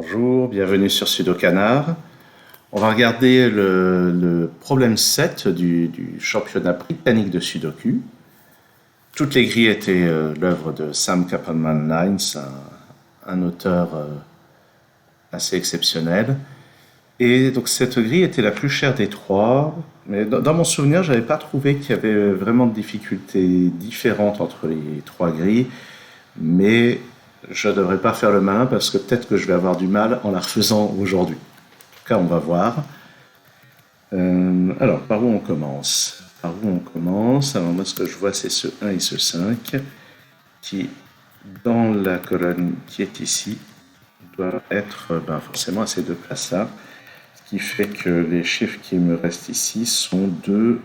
Bonjour, bienvenue sur Sudokanar. On va regarder le problème 7 du championnat britannique de Sudoku. Toutes les grilles étaient l'œuvre de Sam Kaplan-Mannlines, un auteur assez exceptionnel. Et donc cette grille était la plus chère des trois, mais dans mon souvenir, je n'avais pas trouvé qu'il y avait vraiment de difficultés différentes entre les trois grilles, mais je ne devrais pas faire le malin parce que peut-être que je vais avoir du mal en la refaisant aujourd'hui. En tout cas, on va voir. Alors, par où on commence? Par où on commence? Alors, moi, ce que je vois, c'est ce 1 et ce 5 qui, dans la colonne qui est ici, doivent être forcément à ces deux places-là. Ce qui fait que les chiffres qui me restent ici sont 2,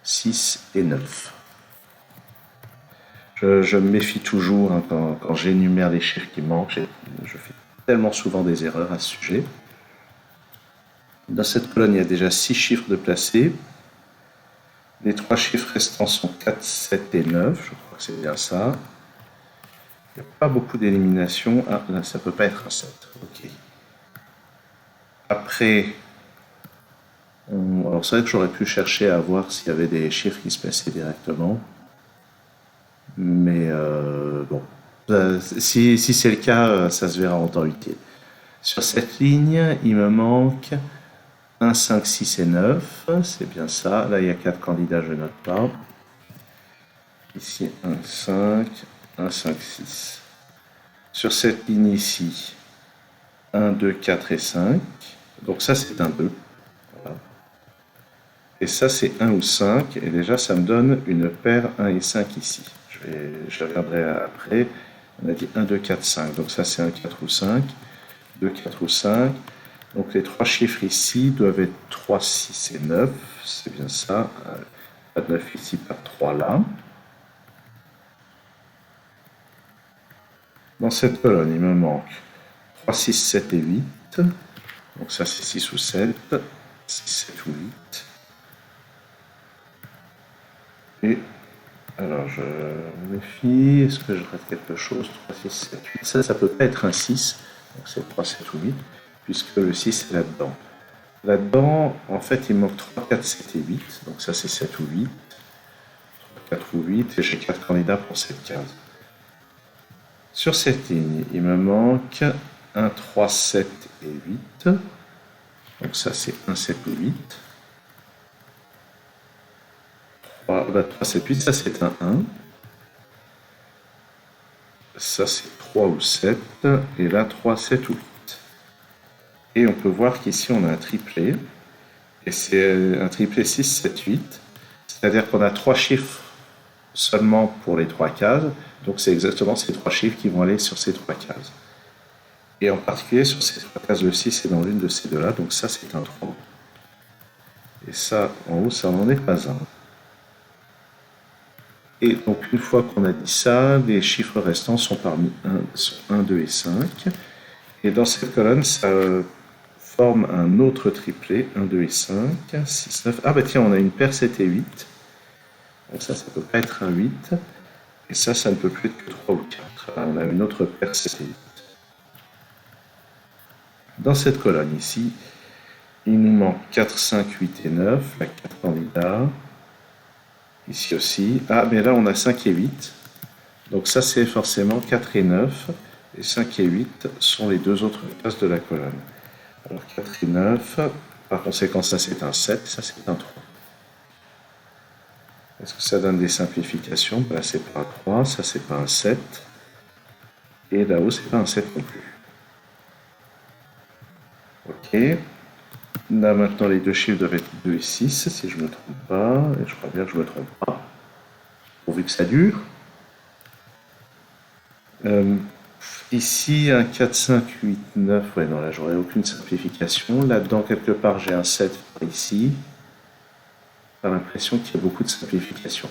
6 et 9. Je me méfie toujours quand j'énumère les chiffres qui manquent. Je fais tellement souvent des erreurs à ce sujet. Dans cette colonne, il y a déjà 6 chiffres de placés. Les 3 chiffres restants sont 4, 7 et 9. Je crois que c'est bien ça. Il n'y a pas beaucoup d'élimination. Ah, là, ça ne peut pas être un 7. Ok. Après, alors c'est vrai que j'aurais pu chercher à voir s'il y avait des chiffres qui se plaçaient directement. Mais bon, si c'est le cas, ça se verra en temps utile. Sur cette ligne, il me manque 1, 5, 6 et 9. C'est bien ça. Là, il y a 4 candidats, je ne note pas. Ici, 1, 5, 1, 5, 6. Sur cette ligne ici, 1, 2, 4 et 5. Donc ça, c'est un 2. Voilà. Et ça, c'est 1 ou 5. Et déjà, ça me donne une paire 1 et 5 ici. Je regarderai après. On a dit 1, 2, 4, 5. Donc ça, c'est un 4 ou 5. 2, 4 ou 5. Donc les 3 chiffres ici doivent être 3, 6 et 9. C'est bien ça. Pas de 9 ici, pas de 3 là. Dans cette colonne, il me manque 3, 6, 7 et 8. Donc ça, c'est 6 ou 7. 6, 7 ou 8. Et alors, je vérifie. Est-ce que je rate quelque chose? 3, 6, 7, 8. Ça ne peut pas être un 6. Donc c'est 3, 7 ou 8. Puisque le 6 est là-dedans. Là-dedans, en fait, il manque 3, 4, 7 et 8. Donc ça, c'est 7 ou 8. 3, 4 ou 8. Et j'ai 4 candidats pour cette case. Sur cette ligne, il me manque 1, 3, 7 et 8. Donc ça, c'est 1, 7 ou 8. 3, 7, 8. Ça, c'est un 1. Ça, c'est 3 ou 7. Et là, 3, 7 ou 8. Et on peut voir qu'ici, on a un triplé. Et c'est un triplé 6, 7, 8. C'est-à-dire qu'on a 3 chiffres seulement pour les 3 cases. Donc c'est exactement ces 3 chiffres qui vont aller sur ces 3 cases. Et en particulier sur ces 3 cases, le 6 est dans l'une de ces deux-là. Donc ça, c'est un 3. Et ça, en haut, ça n'en est pas un. Et donc une fois qu'on a dit ça, les chiffres restants sont parmi 1, 2 et 5. Et dans cette colonne, ça forme un autre triplé, 1, 2 et 5, 6, 9. Ah bah tiens, on a une paire 7 et 8. Donc ça ne peut pas être un 8. Et ça ne peut plus être que 3 ou 4. On a une autre paire 7 et 8. Dans cette colonne ici, il nous manque 4, 5, 8 et 9. La 4 candidats. Ici aussi. Ah, mais là, on a 5 et 8. Donc ça, c'est forcément 4 et 9. Et 5 et 8 sont les deux autres places de la colonne. Alors 4 et 9. Par conséquent, ça, c'est un 7. Ça, c'est un 3. Est-ce que ça donne des simplifications? Là, c'est pas un 3. Ça, c'est pas un 7. Et là-haut, c'est pas un 7 non plus. Ok. Là, maintenant, les deux chiffres doivent être 2 et 6, si je ne me trompe pas. Et je crois bien que je ne me trompe pas. Pourvu que ça dure. Ici, un 4, 5, 8, 9. Ouais, non, là, j'aurais aucune simplification. Là-dedans, quelque part, j'ai un 7 ici. J'ai l'impression qu'il y a beaucoup de simplification.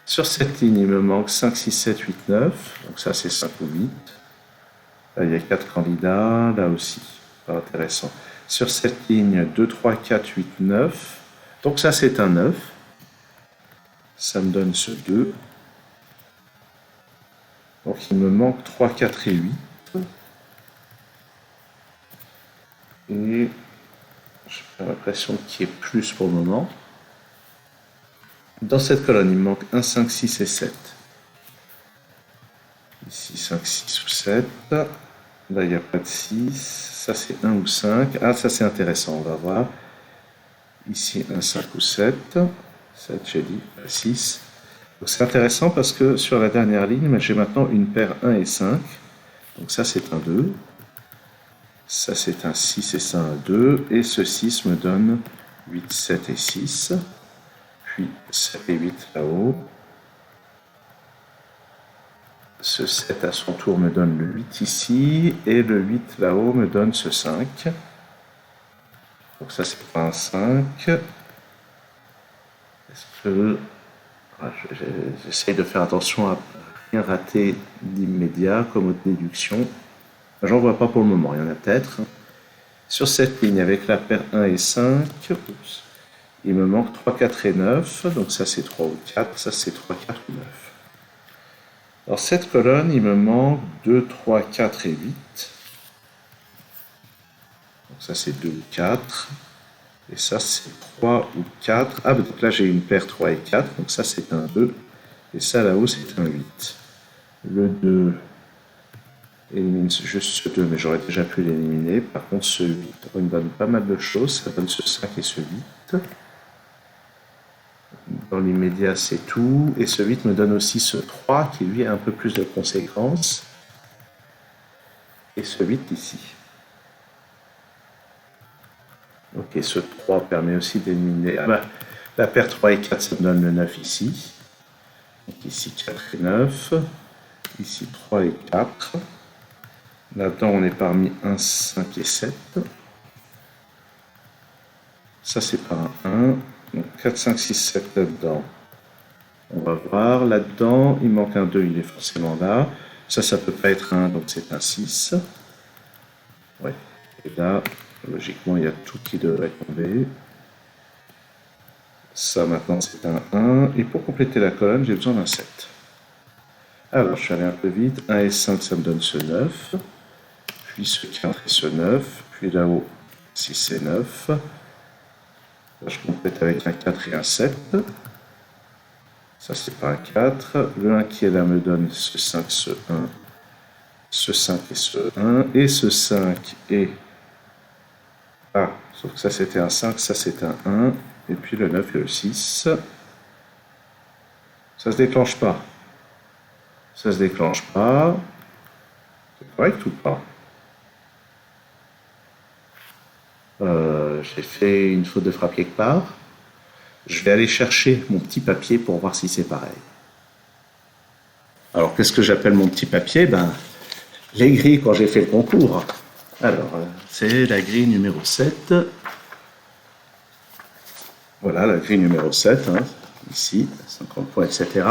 Sur cette ligne, il me manque 5, 6, 7, 8, 9. Donc ça, c'est 5 ou 8. Là, il y a 4 candidats. Là aussi. Pas intéressant. Sur cette ligne, 2, 3, 4, 8, 9. Donc ça, c'est un 9. Ça me donne ce 2. Donc il me manque 3, 4 et 8. Et j'ai l'impression qu'il y ait plus pour le moment. Dans cette colonne, il me manque 1, 5, 6 et 7. Ici, 5, 6 ou 7. Là, il n'y a pas de 6. Ça, c'est 1 ou 5. Ah, ça, c'est intéressant. On va voir. Ici, 1, 5 ou 7. 7, j'ai dit. 6. Donc, c'est intéressant parce que sur la dernière ligne, j'ai maintenant une paire 1 et 5. Donc, ça, c'est un 2. Ça, c'est un 6 et ça, un 2. Et ce 6 me donne 8, 7 et 6. Puis 7 et 8 là-haut. Ce 7 à son tour me donne le 8 ici, et le 8 là-haut me donne ce 5. Donc ça, c'est pas un 5. Est-ce que... J'essaye de faire attention à rien rater d'immédiat, comme autre déduction. J'en vois pas pour le moment, il y en a peut-être. Sur cette ligne, avec la paire 1 et 5, il me manque 3, 4 et 9. Donc ça, c'est 3 ou 4. Ça, c'est 3, 4 ou 9. Dans cette colonne, il me manque 2, 3, 4 et 8. Donc ça, c'est 2 ou 4. Et ça, c'est 3 ou 4. Ah, donc là, j'ai une paire 3 et 4. Donc ça, c'est un 2. Et ça, là-haut, c'est un 8. Le 2 élimine juste ce 2, mais j'aurais déjà pu l'éliminer. Par contre, ce 8, on me donne pas mal de choses. Ça donne ce 5 et ce 8. Dans l'immédiat, c'est tout. Et ce 8 me donne aussi ce 3 qui, lui, a un peu plus de conséquences. Et ce 8 ici. Ok, ce 3 permet aussi d'éliminer... Ah bah, la paire 3 et 4, ça me donne le 9 ici. Donc ici, 4 et 9. Ici, 3 et 4. Là-dedans, on est parmi 1, 5 et 7. Ça, c'est pas un 1. Donc 4, 5, 6, 7 là-dedans. On va voir. Là-dedans, il manque un 2, il est forcément là. Ça peut pas être un, donc c'est un 6. Ouais. Et là, logiquement, il y a tout qui devrait tomber. Ça, maintenant, c'est un 1. Et pour compléter la colonne, j'ai besoin d'un 7. Alors, je suis allé un peu vite. 1 et 5, ça me donne ce 9. Puis ce 4 et ce 9. Puis là-haut, 6 et 9. Là, je complète avec un 4 et un 7. Ça, c'est pas un 4. Le 1 qui est là me donne ce 5, ce 1, ce 5 et ce 1. Et ce 5 et... Ah, sauf que ça, c'était un 5, ça, c'est un 1. Et puis le 9 et le 6. Ça se déclenche pas. Ça se déclenche pas. C'est correct ou pas? J'ai fait une faute de frappe quelque part. Je vais aller chercher mon petit papier pour voir si c'est pareil. Alors, qu'est-ce que j'appelle mon petit papier? Les grilles quand j'ai fait le concours. Alors, c'est la grille numéro 7. Voilà, la grille numéro 7, hein, ici, 50 points, etc.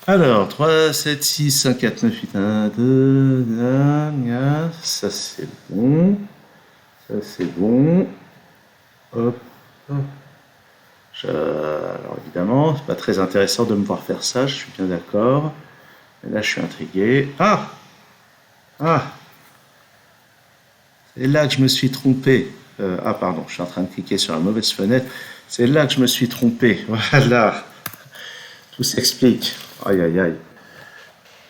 Alors, 3, 7, 6, 5, 4, 9, 8, 1, 2, ça c'est bon. Ça c'est bon. Hop. Alors évidemment, c'est pas très intéressant de me voir faire ça, je suis bien d'accord. Mais là, je suis intrigué. Ah! C'est là que je me suis trompé. Pardon, je suis en train de cliquer sur la mauvaise fenêtre. C'est là que je me suis trompé. Voilà. Tout s'explique. Aïe, aïe, aïe.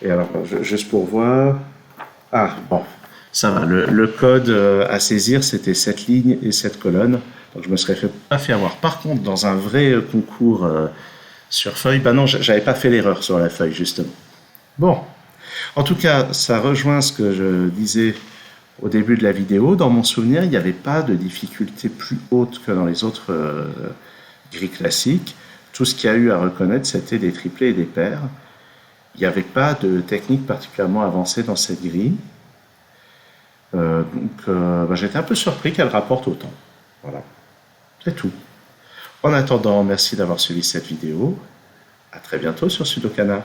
Et alors, juste pour voir... Ah, bon, ça va. Le code à saisir, c'était cette ligne et cette colonne. Donc, je me serais pas fait avoir. Par contre, dans un vrai concours sur feuille, non, j'avais pas fait l'erreur sur la feuille, justement. Bon. En tout cas, ça rejoint ce que je disais au début de la vidéo. Dans mon souvenir, il n'y avait pas de difficulté plus haute que dans les autres grilles classiques. Tout ce qu'il y a eu à reconnaître, c'était des triplés et des paires. Il n'y avait pas de technique particulièrement avancée dans cette grille. J'étais un peu surpris qu'elle rapporte autant. Voilà, c'est tout. En attendant, merci d'avoir suivi cette vidéo. À très bientôt sur Sudokanar.